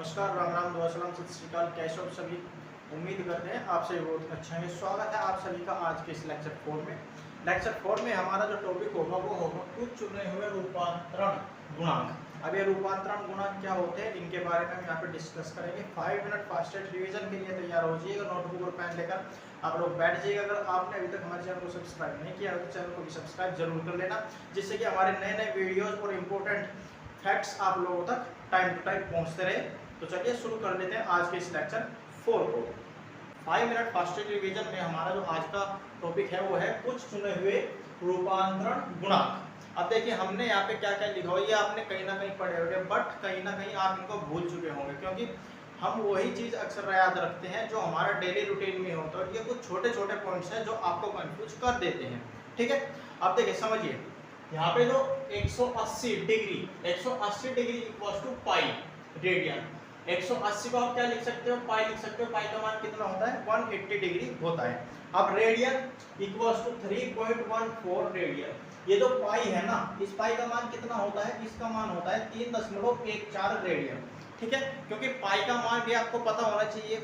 नमस्कार, राम राम, दुआ सलाम, सत श्री अकाल। कैसे हो सभी? उम्मीद करते हैं आप सभी बहुत अच्छे हैं। स्वागत है आप सभी का आज के इस लेक्चर 4 में। लेक्चर 4 में हमारा जो टॉपिक होगा वो होगा कुछ चुने हुए रूपांतरण गुणांक। अब ये रूपांतरण गुणांक क्या होते हैं इनके बारे में हम यहाँ पे डिस्कस करेंगे। 5 मिनट फास्टेस्ट रिवीजन के लिए तैयार हो जाइएगा, नोटबुक और पेन लेकर आप लोग बैठ जाइएगा। अगर आपने अभी तक हमारे चैनल को सब्सक्राइब नहीं किया तो चैनल को भी सब्सक्राइब जरूर कर लेना, जिससे कि हमारे नए नए वीडियोज और इम्पोर्टेंट फैक्ट्स आप लोगों तक टाइम टू टाइम पहुंचते रहे। तो चलिए शुरू कर लेते हैं आज के इस लेक्चर 4 को। 5 मिनट फास्टेस्ट रिवीजन में हमारा जो आज का टॉपिक है वो है कुछ चुने हुए रूपांतरण गुणांक। अब देखिए हमने यहाँ पे क्या क्या लिखा हुआ, ये आपने कहीं ना कहीं पढ़े होंगे, बट कहीं ना कहीं आप इनको भूल चुके होंगे, क्योंकि हम वही चीज अक्सर याद रखते हैं जो हमारा डेली रूटीन में होता है। ये कुछ छोटे छोटे पॉइंट्स हैं जो आपको कंफ्यूज कर देते हैं। ठीक है, अब देखिए समझिए, यहाँ पे जो 180 degree equals to pi radian. 180 को आप क्या लिख सकते हो, पाई लिख सकते हो। पाई का मान कितना होता है, 180 डिग्री होता है। अब रेडियन इक्वल्स टू 3.14 रेडियन। ये जो पाई है ना, इस पाई का मान कितना होता है, इसका मान होता है 3.14 रेडियन। ठीक है, क्योंकि पाई का मान भी आपको पता होना चाहिए।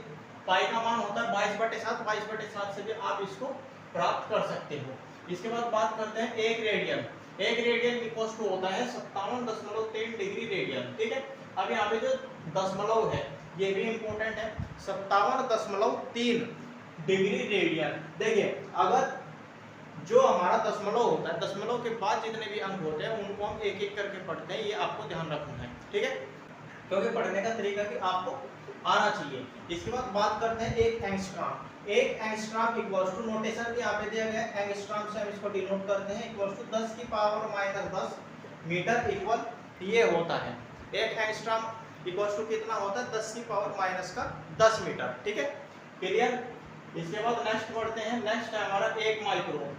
पाई का मान होता है 22/7। 22/7 से भी आप इसको प्राप्त कर सकते हो। इसके बाद बात करते हैं एक रेडियन। एक रेडियन इक्वल्स टू होता है 57.3 डिग्री रेडियन। ठीक है, अब यहाँ पे जो दशमलव है ये भी इंपॉर्टेंट है, 57.3 डिग्री रेडियन। देखिए अगर जो हमारा दशमलव होता है, दशमलव के बाद जितने भी अंक होते हैं उनको हम एक एक करके पढ़ते हैं, ये आपको ध्यान रखना है। ठीक है, क्योंकि पढ़ने का तरीका भी आपको आना चाहिए। इसके बाद बात करते हैं एक एंगस्ट्रॉम। एक एंगस्ट्रॉम इक्वल्स टू, नोटेशन भी यहाँ पे दिया गया है, एंगस्ट्रॉम से हम इसको डिनोट करते हैं, इक्वल्स टू 10⁻⁻10 मीटर इक्वल ये होता है। एक एंगस्ट्रॉम इक्वल्स टू कितना होता है, 10⁻⁻10 मीटर। ठीक है, क्लियर। इसके बाद नेक्स्ट बढ़ते हैं। नेक्स्ट है हमारा एक माइक्रोन।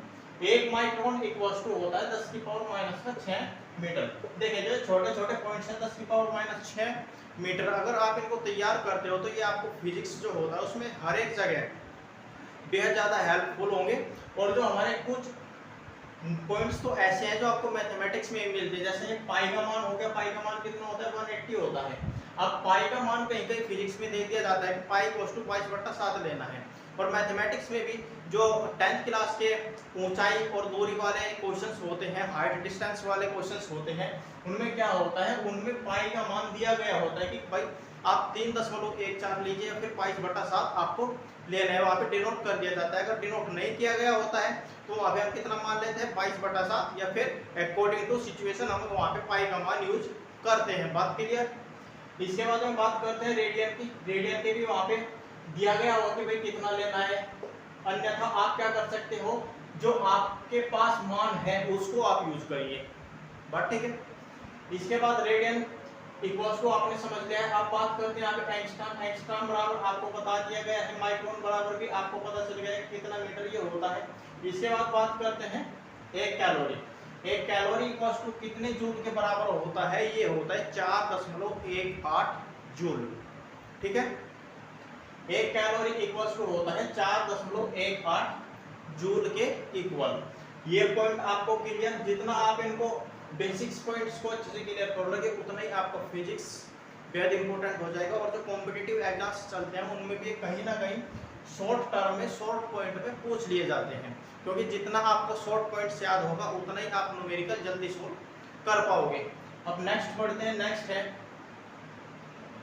एक माइक्रोन इक्वल्स टू होता है 10⁻⁶ मीटर। देखिए जो छोटे छोटे पॉइंट्स हैं 10⁻⁶ मीटर, अगर आप इनको तैयार करते हो तो ये आपको फिजिक्स जो होता है उसमें हर एक जगह बेहद ज़्यादा हेल्पफुल होंगे। और जो हमारे कुछ पॉइंट्स तो ऐसे हैं जो आपको मैथमेटिक्स में मिलते हैं, जैसे पाई का मान हो गया। पाई का मान कितना होता है, 180 होता है। अब पाई का मान कहीं कहीं फिजिक्स में दे दिया जाता है कि पाई इक्वल्स टू 22/7 लेना है। और मैथमेटिक्स में भी जो 10th क्लास के ऊंचाई और दूरी वाले क्वेश्चंस होते हैं, हाइट डिस्टेंस वाले क्वेश्चंस होते हैं, उनमें क्या होता है, उनमें पाई का मान दिया गया होता है कि भाई आप 3.14 लीजिए, फिर 22/7 आपको लेना है, वहाँ पे डिनोट कर दिया जाता है। अगर डिनोट नहीं किया गया होता है तो वहाँ पे हम कितना मान लेते हैं, 22/7, या फिर अकॉर्डिंग टू सिचुएशन हम वहाँ पे पाई का मान यूज करते हैं। बात क्लियर। इसके बाद हम बात करते हैं रेडियन की। रेडियन के भी वहाँ पे दिया गया होगा कि भाई कितना लेना है, अन्यथा आप क्या कर सकते हो, जो आपके पास मान है उसको आप यूज करिए। बात ठीक है। इसके बाद रेडियन इक्वल्स टू आपने समझ लिया है। अब बात करते हैं यहाँ पे एंगस्ट्रॉम। एंगस्ट्रॉम बराबर आपको बता दिया गया है, माइक्रोन बराबर भी आपको पता चल गया है कितना मीटर ये होता है। इसके बाद बात करते हैं एक कैलोरी। एक कैलोरी इक्वल्स टू कितने जूल के बराबर होता है, ये होता है 4.18 जूल। ठीक है, एक कैलोरी इक्वल्स टू होता है 4.18 जूल के इक्वल। ये पॉइंट आपको क्लियर, जितना आप इनको बेसिक्स पॉइंट्स को अच्छे से क्लियर कर लोगे उतना ही आपका फिजिक्स बेहद इंपॉर्टेंट हो जाएगा। और जो कॉम्पिटिटिव एग्जाम्स चलते हैं उनमें भी कहीं ना कहीं शॉर्ट टर्म में, शॉर्ट पॉइंट में पूछ लिए जाते हैं, क्योंकि जितना आपको शॉर्ट पॉइंट्स याद होगा उतना ही आप न्यूमेरिकल जल्दी सोल्व कर पाओगे। अब नेक्स्ट बढ़ते हैं। नेक्स्ट है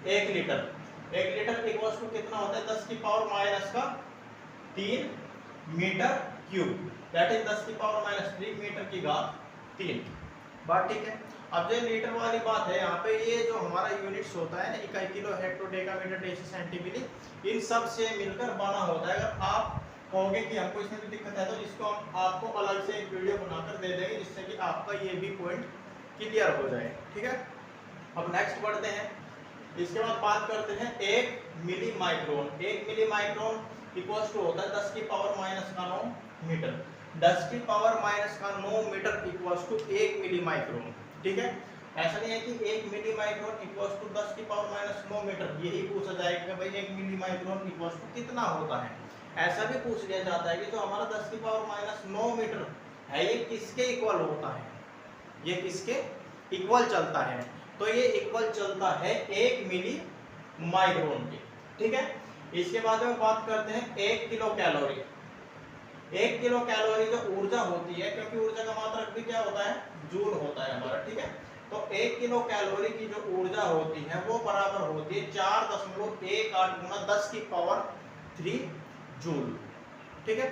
1 लीटर। 1 लीटर इक्वल्स टू कितना होता है, 10⁻⁻3 metre cube, that is 10⁻⁻3 metre की घात 3। बात ठीक है। अब जो लीटर वाली बात है, यहाँ पे ये जो हमारा यूनिट्स होता है ना, इकाई, kilo, hecto, decametre, deci, centimetre, इन सब से मिलकर बना होता है। अगर आप कहोगे कि हमको इसमें भी दिक्कत है तो इसको हम आपको अलग से एक वीडियो बनाकर दे देंगे, जिससे कि आपका ये भी पॉइंट क्लियर हो जाए। ठीक है, अब नेक्स्ट बढ़ते हैं। इसके बाद बात करते हैं 1 milli micron. 1 milli micron equals to होता है 10⁻⁹ metre. 10⁻⁹ metre equals to 1 milli micron. ठीक है, ऐसा नहीं है कि 1 milli micron equals to 10⁻⁹ metre, यही पूछा जाएगा कि भाई 1 मिली माइक्रोन इक्वल्स टू कितना होता है। ऐसा भी पूछ लिया जाता है कि जो हमारा 10⁻⁹ मीटर है ये किसके इक्वल होता है, ये किसके इक्वल चलता है। तो ये इक्वल चलता है 1 मिली माइक्रोन की। ठीक है, इसके बाद में बात करते हैं 1 किलो कैलोरी। 1 किलो कैलोरी जो ऊर्जा होती है, क्योंकि ऊर्जा का मात्रक भी क्या होता है, जूल होता है हमारा। ठीक है, तो 1 किलो कैलोरी की जो ऊर्जा होती है वो बराबर होती है 4.18 गुना 10 की पावर 3 जूल। ठीक है,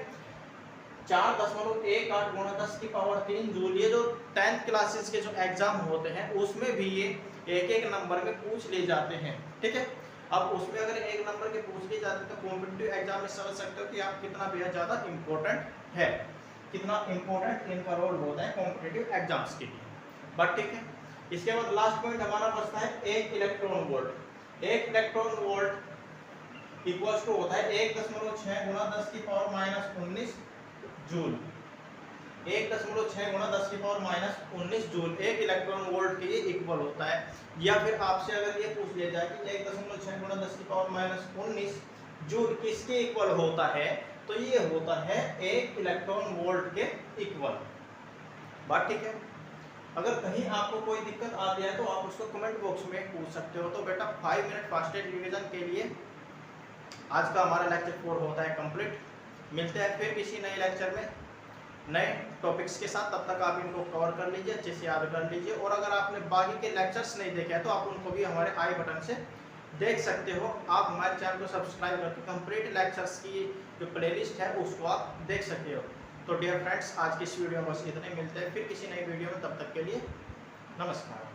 4.18 गुना 10 की पावर 3 जूल। ये जो 10th क्लासेस के जो एग्जाम होते हैं उसमें भी ये एक एक नंबर में पूछ लिए जाते हैं। ठीक है, अब उसमें अगर एक नंबर के पूछ लिए जाते हैं तो कॉम्पिटिटिव एग्जाम में समझ सकते हो कि आप कितना बेहद ज्यादा इंपॉर्टेंट है, कितना इंपॉर्टेंट इनका रोल होता है कॉम्पिटिटिव एग्जाम्स के लिए। बट ठीक है, इसके बाद लास्ट पॉइंट हमारा बचता है 1 electron volt. 1 electron volt equals to होता है 1.6 गुना 10 की पावर माइनस 19 जूल। 1.6 गुना 10 की power minus 19 joule 1 electron volt के इक्वल होता है। या फिर आपसे अगर ये पूछ लिया जाए कि 1.6 गुना 10 की पावर माइनस 19 जूल किसके इक्वल होता है, तो ये होता है 1 इलेक्ट्रॉन वोल्ट के इक्वल। बात ठीक है, अगर कहीं आपको कोई दिक्कत आती है तो आप उसको कमेंट बॉक्स में पूछ सकते हो। तो बेटा 5 मिनट फास्टेड रिवीजन के लिए आज का हमारा लेक्चर 4 होता है कंप्लीट। मिलते हैं फिर किसी नए लेक्चर में नए टॉपिक्स के साथ। तब तक आप इनको कवर कर लीजिए, अच्छे से याद कर लीजिए। और अगर आपने बाकी के लेक्चर्स नहीं देखे हैं तो आप उनको भी हमारे आई बटन से देख सकते हो। आप हमारे चैनल को सब्सक्राइब करके कंप्लीट लेक्चर्स की जो प्लेलिस्ट है उसको आप देख सकते हो। तो डियर फ्रेंड्स, आज की इस वीडियो में बस इतने। मिलते हैं फिर किसी नई वीडियो में, तब तक के लिए नमस्कार।